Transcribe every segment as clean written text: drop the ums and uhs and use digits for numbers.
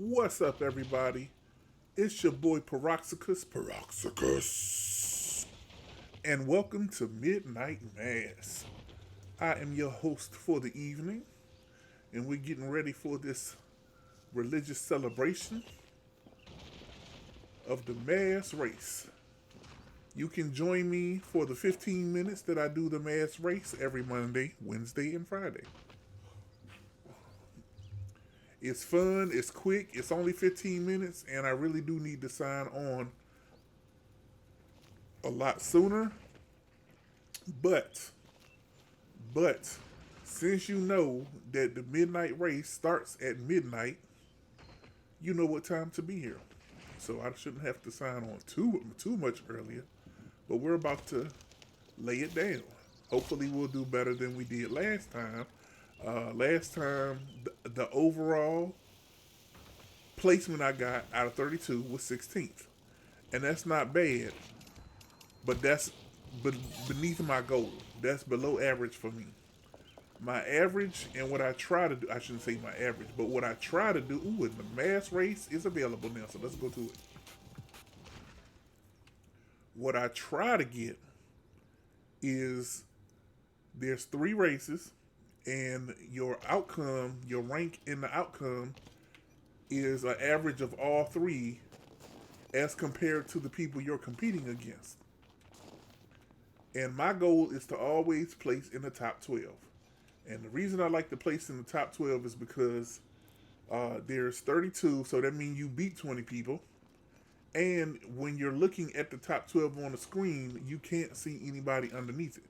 What's up, everybody? It's your boy Paroxycus, and welcome to Midnight Mass. I am your host for the evening, and we're getting ready for this religious celebration of the Mass race. You can join me for the 15 minutes that I do the Mass race every Monday, Wednesday, and Friday. It's fun, it's quick, it's only 15 minutes, and I really do need to sign on a lot sooner. But, but, since you know that the midnight race starts at midnight, you know what time to be here. So I shouldn't have to sign on too much earlier. But we're about to lay it down. Hopefully, we'll do better than we did last time. Last time, the overall placement I got out of 32 was 16th, and that's not bad. But that's beneath my goal. That's below average for me. My average and what I try to do, I shouldn't say my average, but what I try to do, and the mass race is available now, so let's go to it. What I try to get is there's three races, and your outcome, your rank in the outcome, is an average of all three as compared to the people you're competing against. And my goal is to always place in the top 12. And the reason I like to place in the top 12 is because there's 32, so that means you beat 20 people. And when you're looking at the top 12 on the screen, you can't see anybody underneath it.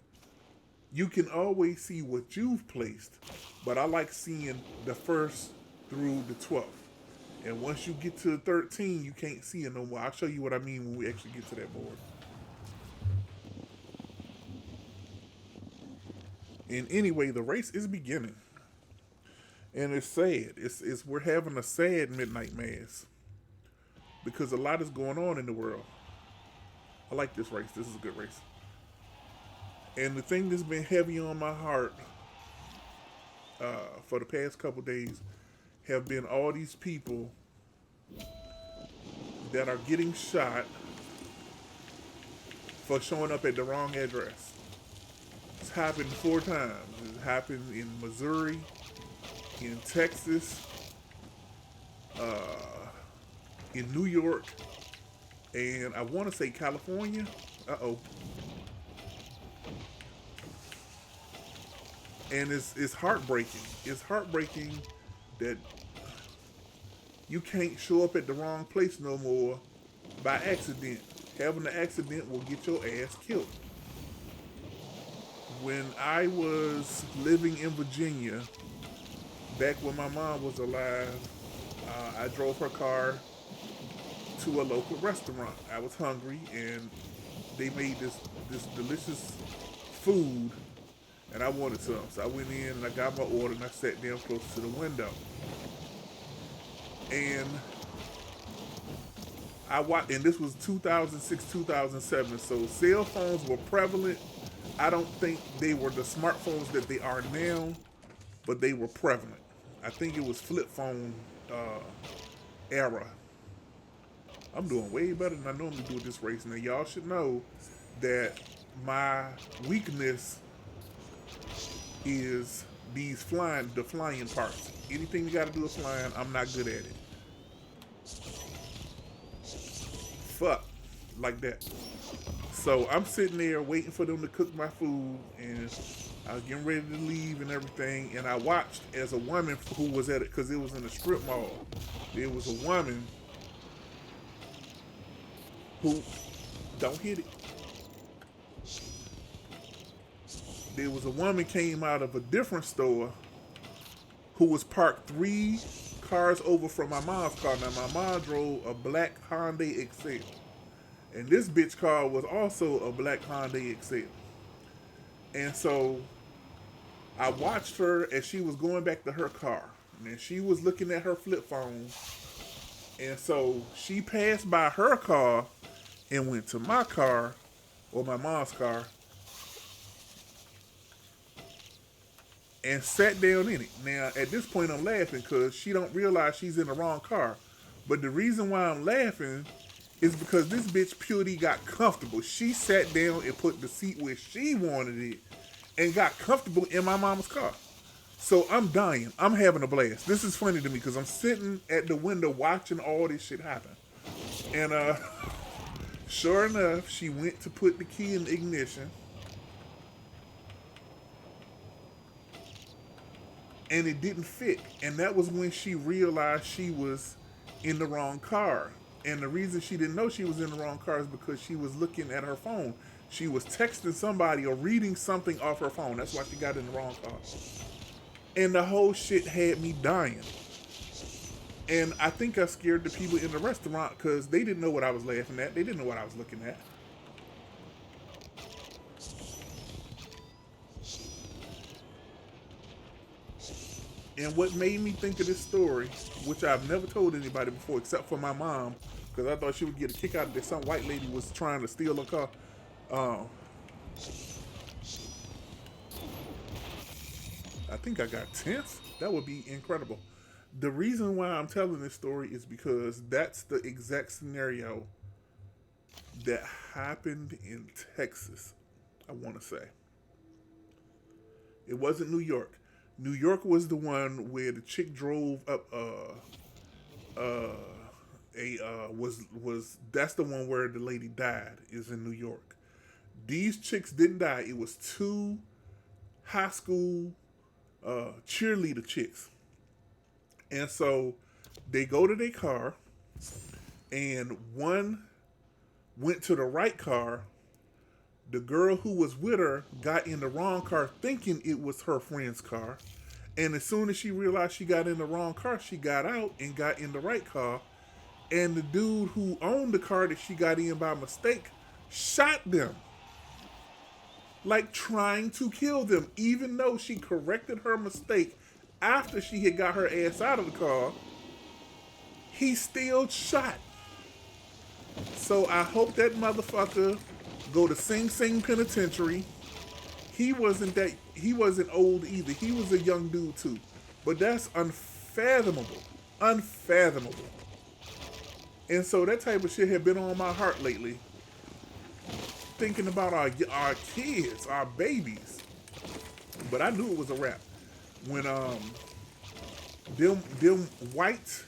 You can always see what you've placed, but I like seeing the first through the 12th. And once you get to 13, you can't see it no more. I'll show you what I mean when we actually get to that board. And anyway, the race is beginning. And it's sad. It's we're having a sad midnight mass because a lot is going on in the world. I like this race. This is a good race. And the thing that's been heavy on my heart for the past couple days have been all these people that are getting shot for showing up at the wrong address. It's happened 4 times. It happened in Missouri, in Texas, in New York, and I want to say California. Uh-oh. And it's heartbreaking. It's heartbreaking that you can't show up at the wrong place no more by accident. Having an accident will get your ass killed. When I was living in Virginia, back when my mom was alive, I drove her car to a local restaurant. I was hungry, and they made this delicious food, and I wanted some. So I went in and I got my order, and I sat down close to the window. And I watched, and this was 2006, 2007. So cell phones were prevalent. I don't think they were the smartphones that they are now, but they were prevalent. I think it was flip phone era. I'm doing way better than I normally do at this race. Now, y'all should know that my weakness is the flying parts. Anything you got to do with flying, I'm not good at it. Fuck, like that. So I'm sitting there waiting for them to cook my food, and I was getting ready to leave and everything. And I watched as a woman who was at it, because it was in a strip mall. There was a woman who, don't hit it. There was a woman came out of a different store who was parked 3 cars over from my mom's car. Now my mom drove a black Hyundai Excel. And this bitch car was also a black Hyundai Excel. And so I watched her as she was going back to her car. And she was looking at her flip phone. And so she passed by her car and went to my car, or my mom's car, and sat down in it. Now, at this point, I'm laughing because she don't realize she's in the wrong car. But the reason why I'm laughing is because this bitch Purity got comfortable. She sat down and put the seat where she wanted it and got comfortable in my mama's car. So I'm dying. I'm having a blast. This is funny to me because I'm sitting at the window watching all this shit happen. And sure enough, she went to put the key in the ignition. And it didn't fit. And that was when she realized she was in the wrong car. And the reason she didn't know she was in the wrong car is because she was looking at her phone. She was texting somebody or reading something off her phone. That's why she got in the wrong car. And the whole shit had me dying. And I think I scared the people in the restaurant because they didn't know what I was laughing at. They didn't know what I was looking at. And what made me think of this story, which I've never told anybody before except for my mom, because I thought she would get a kick out of this. Some white lady was trying to steal a car. I think I got tense. That would be incredible. The reason why I'm telling this story is because that's the exact scenario that happened in Texas, I want to say. It wasn't New York. New York was the one where the chick drove up was that's the one where the lady died, is in New York. These chicks didn't die. It was two high school cheerleader chicks. And so they go to their car, and one went to the right car. The girl who was with her got in the wrong car thinking it was her friend's car. And as soon as she realized she got in the wrong car, she got out and got in the right car. And the dude who owned the car that she got in by mistake shot them. Like trying to kill them. Even though she corrected her mistake after she had got her ass out of the car, he still shot. So I hope that motherfucker go to Sing Sing Penitentiary. He wasn't old either. He was a young dude too. But that's unfathomable. Unfathomable. And so that type of shit had been on my heart lately. Thinking about our kids, our babies. But I knew it was a wrap. When them white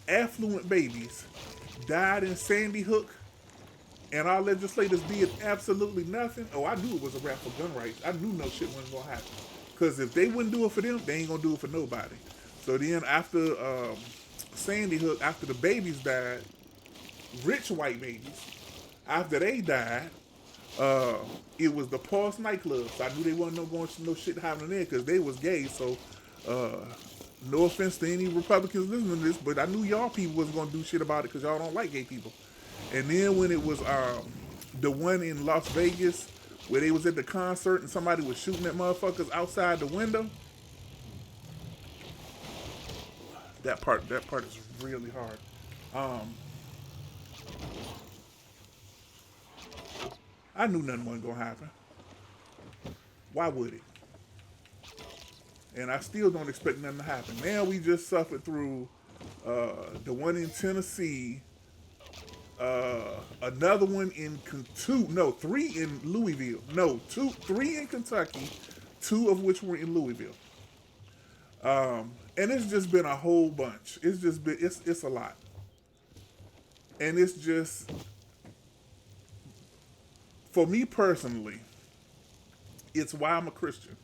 affluent babies died in Sandy Hook, and our legislators did absolutely nothing. Oh, I knew it was a wrap for gun rights. I knew no shit wasn't gonna happen. Because if they wouldn't do it for them, they ain't gonna do it for nobody. So then after Sandy Hook, after the babies died, rich white babies, after they died, it was the Pulse nightclub. So I knew they wasn't no shit happening there because they was gay. So no offense to any Republicans listening to this, but I knew y'all people wasn't gonna do shit about it because y'all don't like gay people. And then when it was the one in Las Vegas where they was at the concert and somebody was shooting at motherfuckers outside the window, that part is really hard. I knew nothing wasn't gonna happen. Why would it? And I still don't expect nothing to happen. Now we just suffered through the one in Tennessee, another one in three in Louisville. No, three in Kentucky, two of which were in Louisville. And it's just been a whole bunch. It's a lot. And it's just, for me personally, it's why I'm a Christian.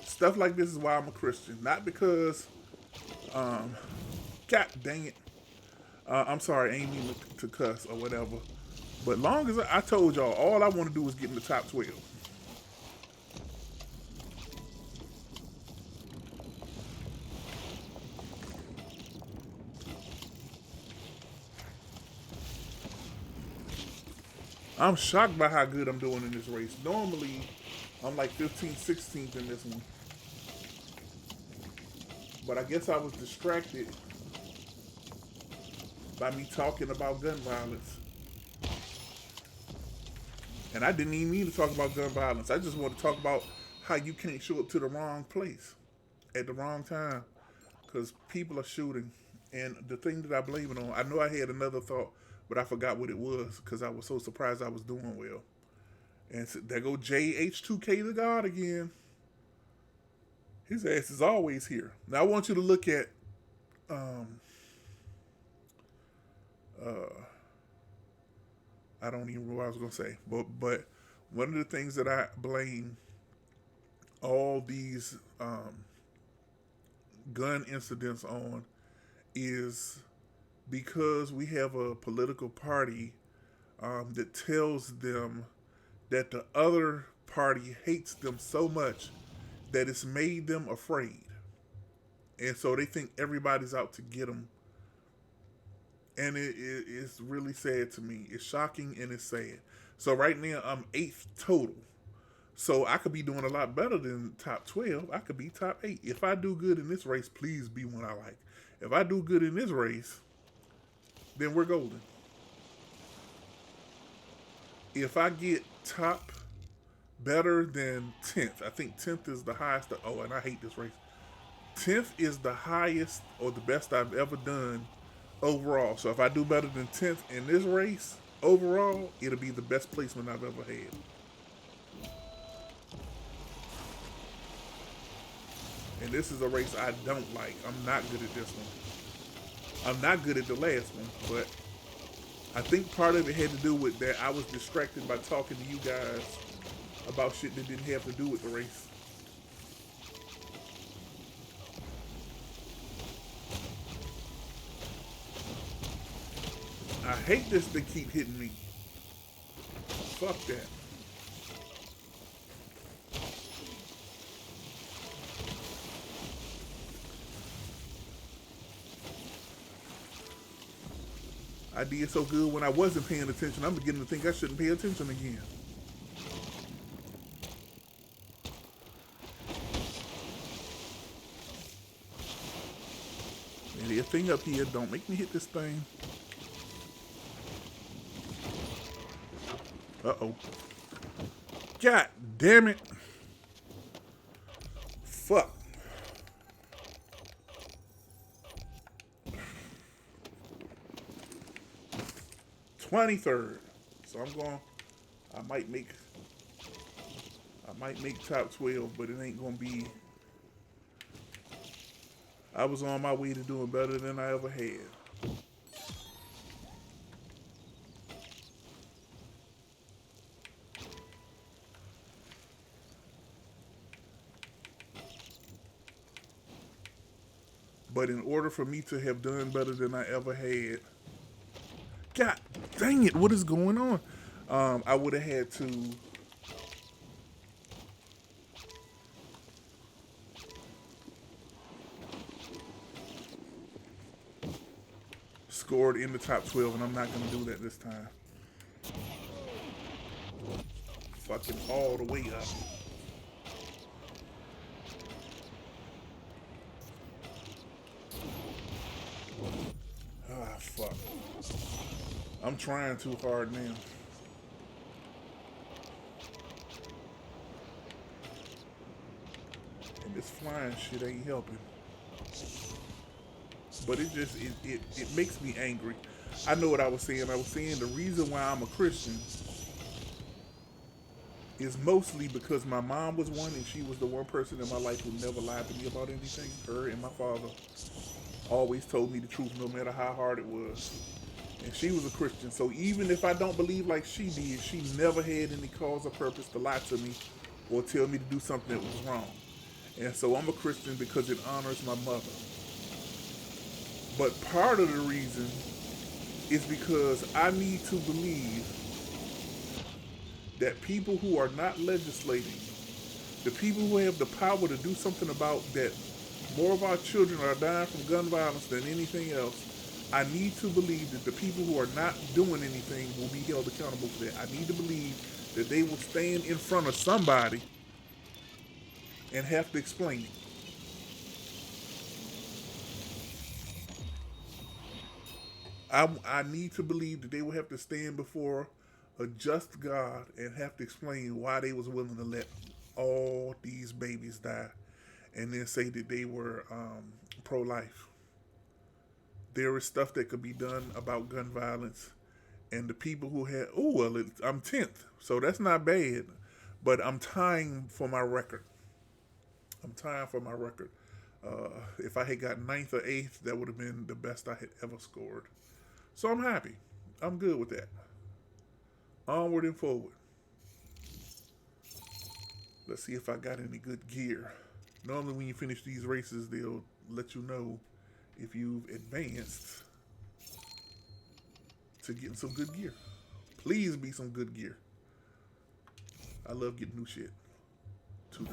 Stuff like this is why I'm a Christian. Not because, God dang it. I'm sorry, I ain't mean to cuss or whatever. But long as I told y'all, all I want to do is get in the top 12. I'm shocked by how good I'm doing in this race. Normally, I'm like 15th, 16th in this one. But I guess I was distracted by me talking about gun violence. And I didn't even mean to talk about gun violence. I just want to talk about how you can't show up to the wrong place at the wrong time because people are shooting. And the thing that I blame it on, I know I had another thought, but I forgot what it was because I was so surprised I was doing well. And so there go JH2K the God again. His ass is always here. Now I want you to look at um uh I don't even know what I was gonna say. But one of the things that I blame all these gun incidents on is because we have a political party that tells them that the other party hates them so much that it's made them afraid. And so they think everybody's out to get them. And it's really sad to me. It's shocking and it's sad. So right now I'm eighth total. So I could be doing a lot better than top 12. I could be top 8. If I do good in this race, please be one I like. If I do good in this race, then we're golden. If I get top better than 10th, I think 10th is the highest. Oh, and I hate this race. 10th is the highest or the best I've ever done overall. So if I do better than 10th in this race overall, it'll be the best placement I've ever had. And this is a race I don't like. I'm not good at this one. I'm not good at the last one, but I think part of it had to do with that I was distracted by talking to you guys about shit that didn't have to do with the race. I hate this they keep hitting me. Fuck that. I did so good when I wasn't paying attention. I'm beginning to think I shouldn't pay attention again. And there's a thing up here. Don't make me hit this thing. Uh-oh. God damn it. Fuck. 23rd. So I'm going. I might make top 12, but it ain't gonna be. I was on my way to doing better than I ever had. But in order for me to have done better than I ever had, God dang it, what is going on? I would have had to scored in the top 12, and I'm not going to do that this time. Fucking all the way up. Ah, fuck. I'm trying too hard now. And this flying shit ain't helping. But it makes me angry. I know what I was saying. I was saying the reason why I'm a Christian is mostly because my mom was one, and she was the one person in my life who never lied to me about anything. Her and my father always told me the truth no matter how hard it was. And she was a Christian, so even if I don't believe like she did, she never had any cause or purpose to lie to me or tell me to do something that was wrong. And so I'm a Christian because it honors my mother. But part of the reason is because I need to believe that people who are not legislating, the people who have the power to do something about that, more of our children are dying from gun violence than anything else. I need to believe that the people who are not doing anything will be held accountable for that. I need to believe that they will stand in front of somebody and have to explain it. I need to believe that they will have to stand before a just God and have to explain why they was willing to let all these babies die and then say that they were pro-life. There is stuff that could be done about gun violence, and the people who had, oh well, I'm 10th, so that's not bad, but I'm tying for my record. I'm tying for my record. If I had got ninth or eighth, that would have been the best I had ever scored. So I'm happy. I'm good with that. Onward and forward. Let's see if I got any good gear. Normally, when you finish these races, they'll let you know if you've advanced to getting some good gear. Please be some good gear. I love getting new shit. $2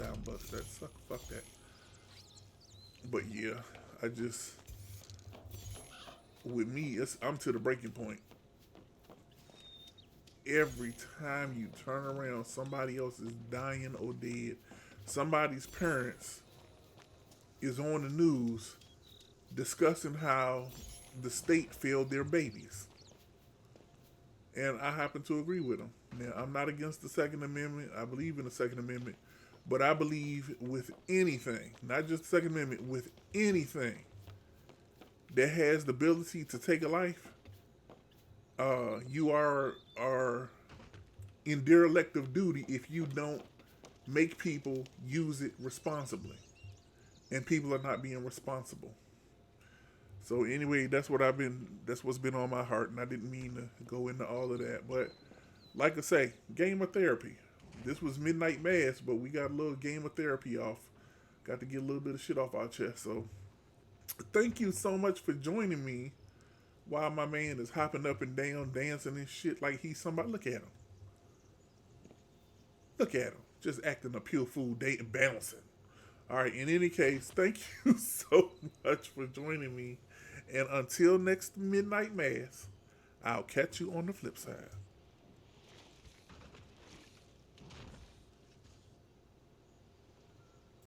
that suck. Fuck that. But yeah, I just with me, I'm to the breaking point. Every time you turn around, somebody else is dying or dead. Somebody's parents is on the news discussing how the state failed their babies. And I happen to agree with them. Now, I'm not against the Second Amendment. I believe in the Second Amendment. But I believe with anything, not just the Second Amendment, with anything that has the ability to take a life, you are in derelict of duty if you don't make people use it responsibly. And people are not being responsible. So anyway, that's what's been on my heart, and I didn't mean to go into all of that. But like I say, game of therapy. This was midnight mass, but we got a little game of therapy off. Got to get a little bit of shit off our chest. So thank you so much for joining me while my man is hopping up and down, dancing and shit like he's somebody. Look at him. Look at him. Just acting a pure fool, dating, bouncing. All right, in any case, thank you so much for joining me. And until next Midnight Mass, I'll catch you on the flip side.